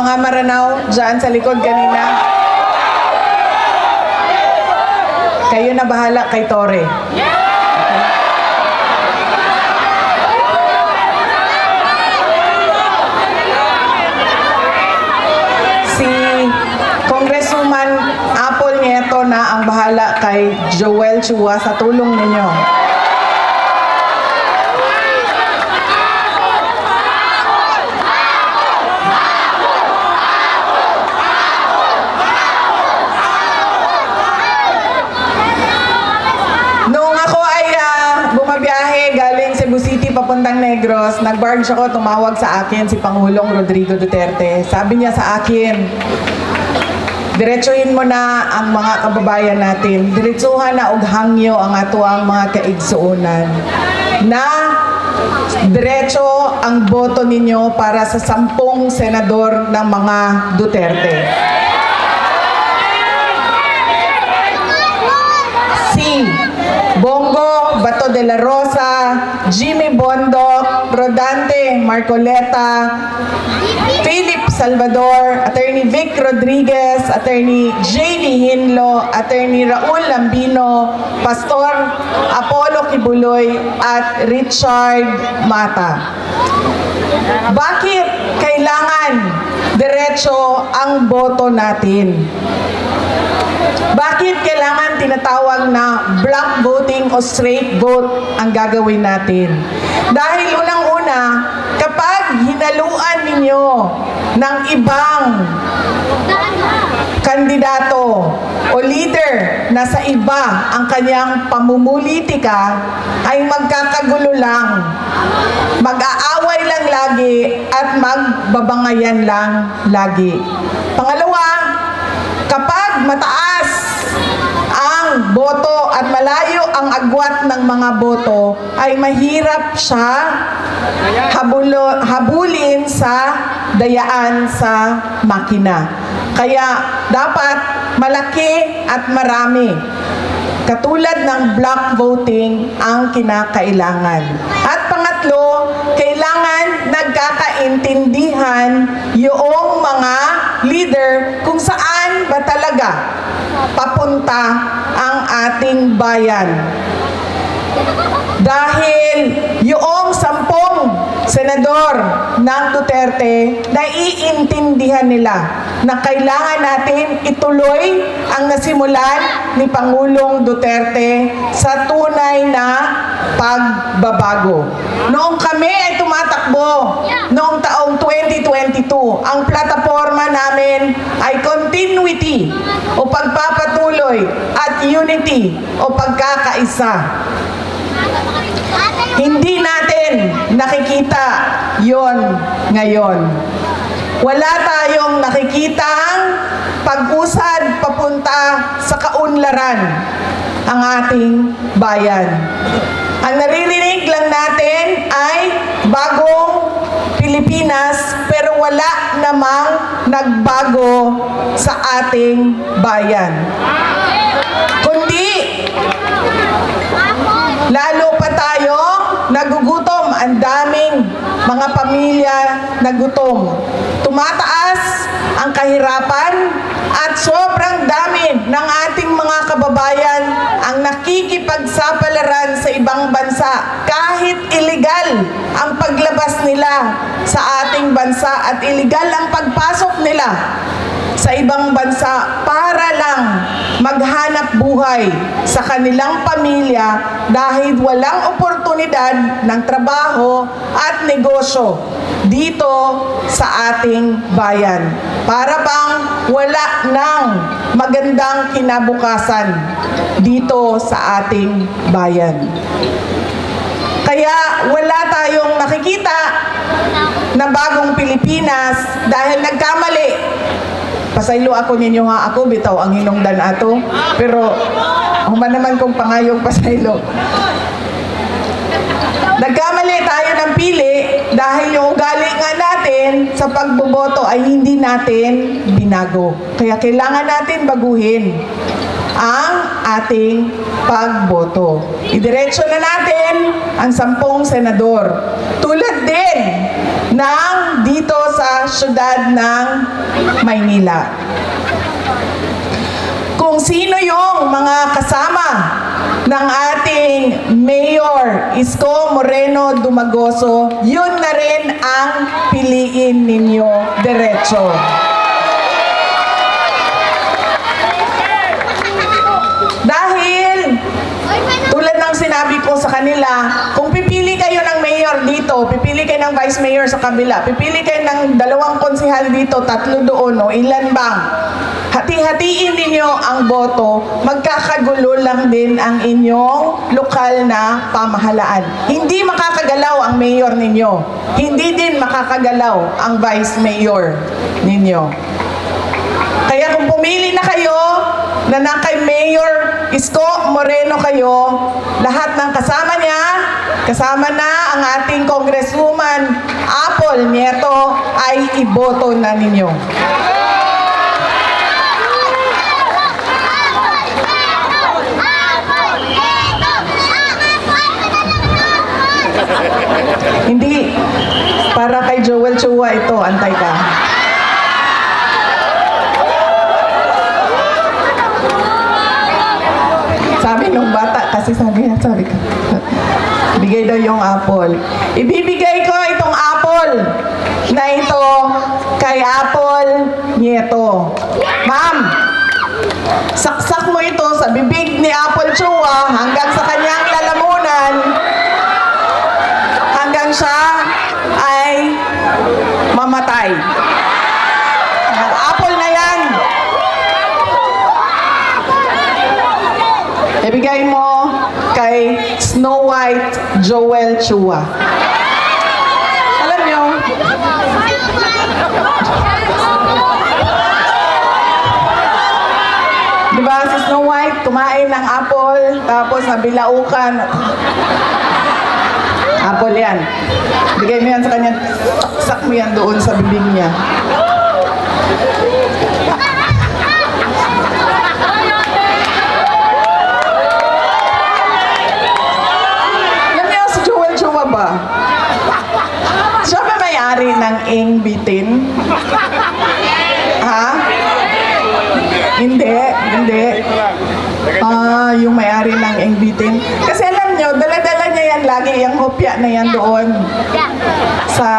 mga Maranao dyan sa likod kanina. Kayo na bahala kay Tore. Si Congresswoman Apple Nieto na ang bahala kay Joel Chua sa tulong ninyo. Papuntang Negros, nag-barge ako, tumawag sa akin si Pangulong Rodrigo Duterte. Sabi niya sa akin, diretsuhin mo na ang mga kababayan natin. Diretsuhan na og hangyo ang ato ang mga kaigsuunan. Na diretso ang boto ninyo para sa 10 senador ng mga Duterte. Si Bongo Bato de la Rosa, Jimmy Bondoc, Rodante Marcoleta, Philip Salvador, Attorney Vic Rodriguez, Attorney J.D. Hinlo, Attorney Raul Lambino, Pastor Apollo Kibuloy, at Richard Mata. Bakit kailangan diretso ang boto natin? Bakit kailangan tinatawag na block voting o straight vote ang gagawin natin? Dahil unang-una, kapag hinaluan ninyo ng ibang kandidato o leader na sa iba ang kanyang pamumulitika, ay magkakagulo lang, mag-aaway lang lagi at magbabangayan lang lagi. Pangalawa, kapag mataas ang boto at malayo ang agwat ng mga boto, ay mahirap siya habulin sa dayaan sa makina. Kaya dapat malaki at marami. Katulad ng block voting ang kinakailangan. At pangatlo, kailangan nagkakaintindihan yung mga leader kung saan ba talaga papunta ang ating bayan. Dahil yung 10 senador ng Duterte, naiintindihan nila na kailangan natin ituloy ang nasimulan ni Pangulong Duterte sa tunay na pagbabago. Noong kami ay tumatakbo, noong taong 2022, ang plataforma namin ay continuity o pagpapatuloy at unity o pagkakaisa. Hindi natin nakikita yon ngayon. Wala tayong nakikitang pag-usad papunta sa kaunlaran ang ating bayan. Ang naririnig lang natin ay bagong Pilipinas, pero wala namang nagbago sa ating bayan. Kundi lalo pa tayo nagugutom, ang daming mga pamilya nagutom. Tumataas ang kahirapan at sobrang dami ng ating mga kababayan ang nakikipagsapalaran sa ibang bansa kahit illegal ang paglabas nila sa ating bansa at illegal ang pagpasok nila sa ibang bansa para lang maghanap buhay sa kanilang pamilya dahil walang oportunidad ng trabaho at negosyo dito sa ating bayan. Para bang wala ng magandang kinabukasan dito sa ating bayan. Kaya wala tayong nakikita na bagong Pilipinas dahil nagkamali. Pasaylo ako ninyo ha, ako bitaw ang hinungdan ato, pero human naman kong pangayong pasaylo. Nagkamali tayo ng pili dahil yung ugali nga natin sa pagboboto ay hindi natin binago. Kaya kailangan natin baguhin ang ating pagboto. Idiretso na natin ang 10 senador. Tulad din dito sa syudad ng Maynila. Kung sino yung mga kasama ng ating Mayor Isko Moreno Dumagoso, yun na rin ang piliin ninyo diretso. Dahil, tulad ng sinabi ko sa kanila, kung pipili kayo ng mayor dito, pipili kayo ng vice mayor sa kabila, pipili kayo ng 2 konsehal dito, 3 doon, o ilan bang? Hati-hatiin ninyo ang boto, magkakagulo lang din ang inyong lokal na pamahalaan. Hindi makakagalaw ang mayor ninyo. Hindi din makakagalaw ang vice mayor ninyo. Kaya kung pumili na kayo na kay Mayor Isko Moreno kayo, lahat ng kasama niya, kasama na ang ating Congresswoman Apple Nieto, ay iboto na ninyo. Hindi. Para kay Joel Chua ito, antay ka. Sabi nung bata, kasi sabi ko, bigay daw yung apple. Ibibigay ko itong apple na ito kay Apple Nieto. Ma'am, saksak mo ito sa bibig ni Apple Chua hanggang sa kanyang lalamunan, hanggang siya ay mamatay. Ang apple na yan, ibigay mo kay Snow White Joel Chua. Alam nyo, diba si Snow White kumain ng apple, tapos nabilaukan. Apple yan. Bigay mo yan sa kanya, sak mo yan doon sa bibig niya. Ba? Siya ba may-ari ng Ing Bitin? Ha? Hindi. Yung may-ari ng Ing Bitin. Kasi alam nyo, dala-dala niya yan lagi, yung hopya na yan doon sa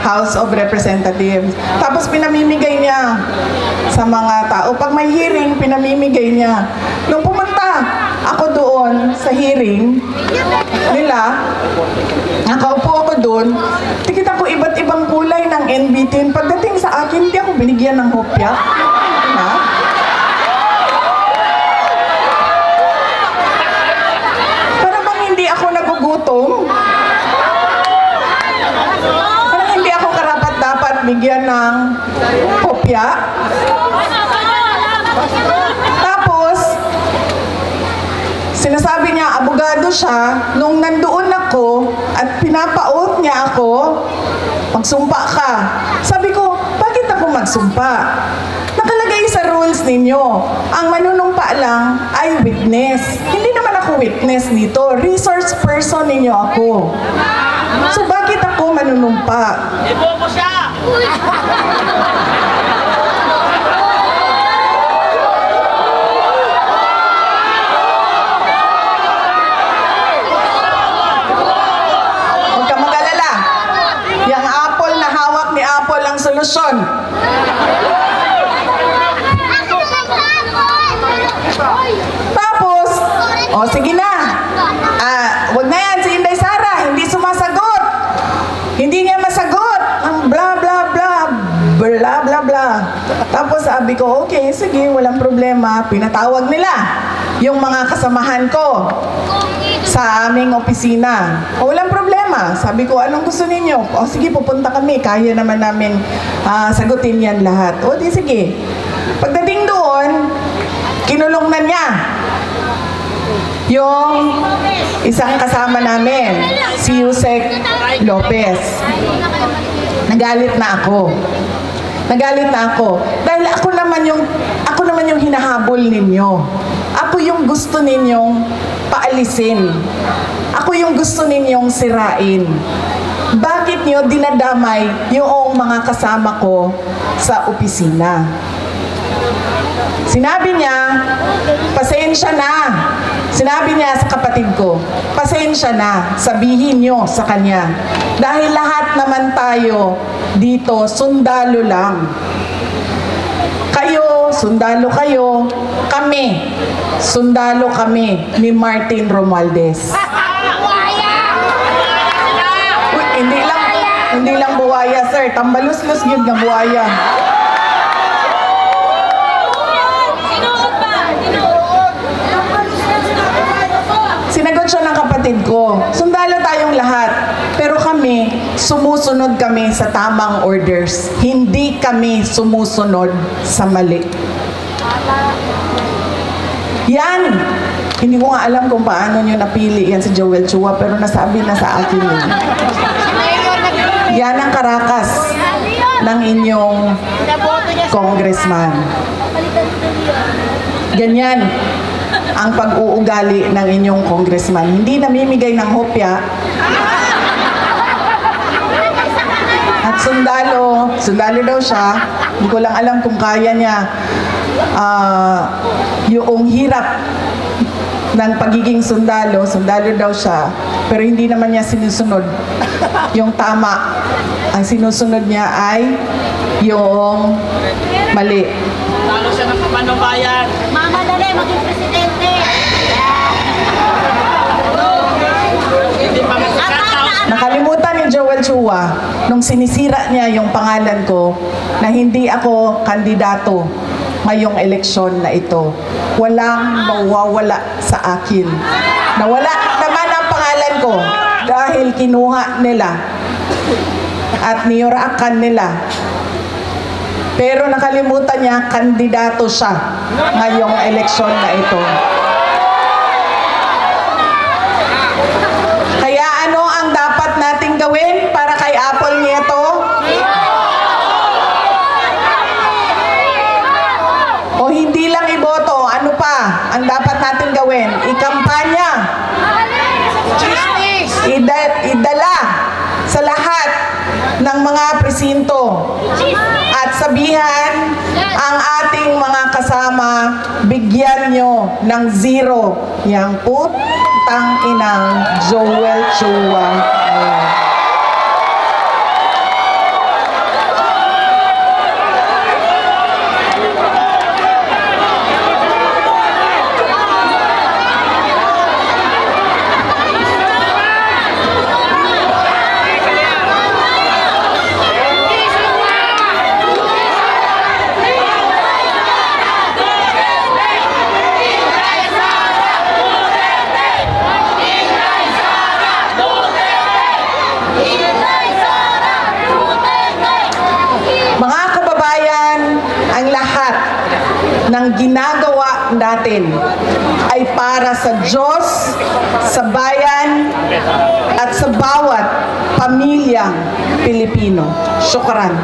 House of Representatives. Tapos pinamimigay niya sa mga tao. Pag may hearing, pinamimigay niya. Nung pumunta ako doon sa hearing nila, nakaupo ako doon, tikita ko iba't ibang kulay ng NBT. Pagdating sa akin, hindi ako binigyan ng hopya. Ha? Para bang hindi ako nagugutom? Parang hindi ako karapat-dapat bigyan ng hopya? Tapos, sinasabi niya, abogado siya, nung nandoon ako at pinapaot niya ako, magsumpa ka. Sabi ko, bakit ako magsumpa? Nakalagay sa rules ninyo, ang manunumpa lang ay witness. Hindi naman ako witness nito, resource person ninyo ako. So bakit ako manunumpa? Ibobo siya! Solusyon. Tapos, sige na. Wag na yan, si Inday Sara, hindi sumasagot. Hindi niya masagot. Ang bla bla bla, bla bla bla. Tapos sabi ko, okay, sige, walang problema. Pinatawag nila yung mga kasamahan ko sa aming opisina. Walang problema. Sabi ko, anong gusto ninyo? Sige, pupunta kami. Kaya naman namin sagutin yan lahat. Di sige. Pagdating doon, kinulong na niya yung isang kasama namin, si Yusek Lopez. Nagalit na ako. Dahil ako naman yung hinahabol ninyo. Ako yung gusto ninyong paalisin. Ako yung gusto ninyong sirain. Bakit nyo dinadamay yung mga kasama ko sa opisina? Sinabi niya, pasensya na. Sinabi niya sa kapatid ko, pasensya na, sabihin nyo sa kanya. Dahil lahat naman tayo dito, sundalo lang. Kayo, sundalo kayo. Kami, sundalo kami ni Martin Romualdez. Uy, hindi lang buwaya, sir. Tambalus-lus yun nga buwaya. Sinagot siya ng kapatid ko, sundalo tayong lahat, pero kami, sumusunod kami sa tamang orders. Hindi kami sumusunod sa mali. Yan! Hindi ko nga alam kung paano nyo napili yan si Joel Chua, pero nasabi na sa akin yun. Yan ang karakas ng inyong congressman. Ganyan ang pag-uugali ng inyong congressman. Hindi namimigay ng hopya. At sundalo daw siya. Hindi ko lang alam kung kaya niya yung hirap ng pagiging sundalo daw siya. Pero hindi naman niya sinusunod yung tama. Ang sinusunod niya ay yung mali. Talo siya ng kapanubayan. Mama, dali, maging presidente. Nakalimutan ni Joel Chua nung sinisira niya yung pangalan ko na hindi ako kandidato ngayong eleksyon na ito. Walang mawawala sa akin. Nawala naman ang pangalan ko dahil kinuha nila at niyuraakan nila. Pero nakalimutan niya, kandidato siya ngayong eleksyon na ito. Kaya ano ang dapat nating gawin para kay Apple Nieto? O hindi lang iboto, ano pa ang dapat nating gawin? Ikampanya. Idala sa lahat ng mga presinto at sabihan ang ating mga kasama, bigyan nyo ng 0 yang putang inang Joel Chua. Ng ginagawa natin ay para sa Diyos, sa bayan, at sa bawat pamilyang Pilipino. Syukran.